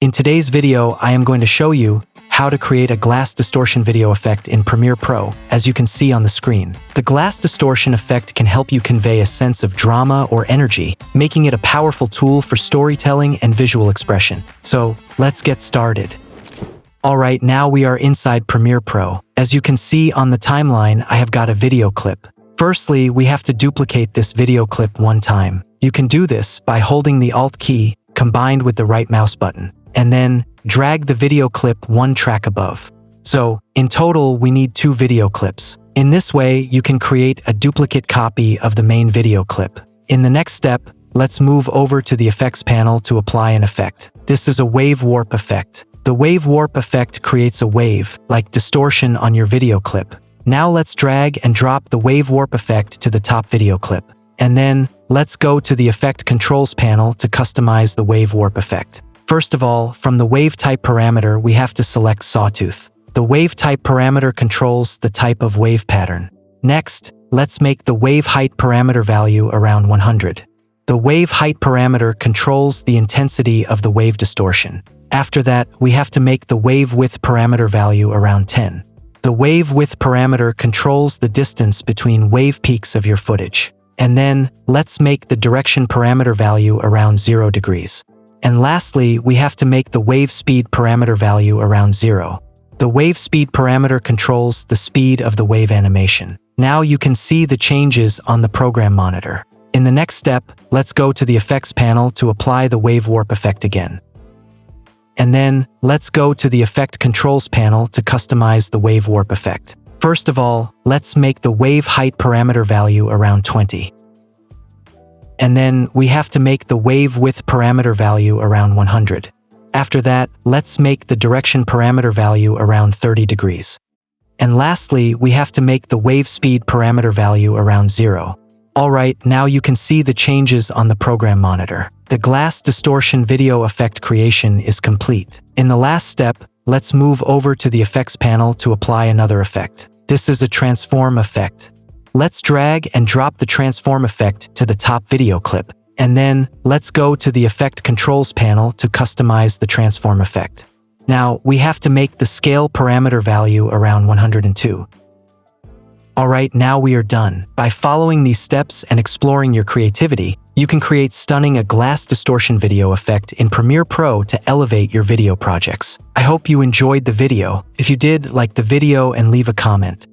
In today's video, I am going to show you how to create a glass distortion video effect in Premiere Pro, as you can see on the screen. The glass distortion effect can help you convey a sense of drama or energy, making it a powerful tool for storytelling and visual expression. So, let's get started. Alright, now we are inside Premiere Pro. As you can see on the timeline, I have got a video clip. Firstly, we have to duplicate this video clip one time. You can do this by holding the Alt key combined with the right mouse button, and then drag the video clip one track above. So, in total, we need 2 video clips. In this way, you can create a duplicate copy of the main video clip. In the next step, let's move over to the effects panel to apply an effect. This is a wave warp effect. The wave warp effect creates a wave, like distortion on your video clip. Now let's drag and drop the wave warp effect to the top video clip. And then, let's go to the Effect Controls panel to customize the wave warp effect. First of all, from the wave type parameter, we have to select Sawtooth. The wave type parameter controls the type of wave pattern. Next, let's make the wave height parameter value around 100. The wave height parameter controls the intensity of the wave distortion. After that, we have to make the wave width parameter value around 10. The wave width parameter controls the distance between wave peaks of your footage. And then, let's make the direction parameter value around 0 degrees. And lastly, we have to make the wave speed parameter value around 0. The wave speed parameter controls the speed of the wave animation. Now you can see the changes on the program monitor. In the next step, let's go to the effects panel to apply the wave warp effect again. And then, let's go to the Effect Controls panel to customize the wave warp effect. First of all, let's make the wave height parameter value around 20. And then, we have to make the wave width parameter value around 100. After that, let's make the direction parameter value around 30 degrees. And lastly, we have to make the wave speed parameter value around 0. Alright, now you can see the changes on the program monitor. The glass distortion video effect creation is complete. In the last step, let's move over to the effects panel to apply another effect. This is a transform effect. Let's drag and drop the transform effect to the top video clip. And then, let's go to the Effect Controls panel to customize the transform effect. Now, we have to make the scale parameter value around 102. Alright, now we are done. By following these steps and exploring your creativity, you can create stunning glass distortion video effect in Premiere Pro to elevate your video projects. I hope you enjoyed the video. If you did, like the video and leave a comment.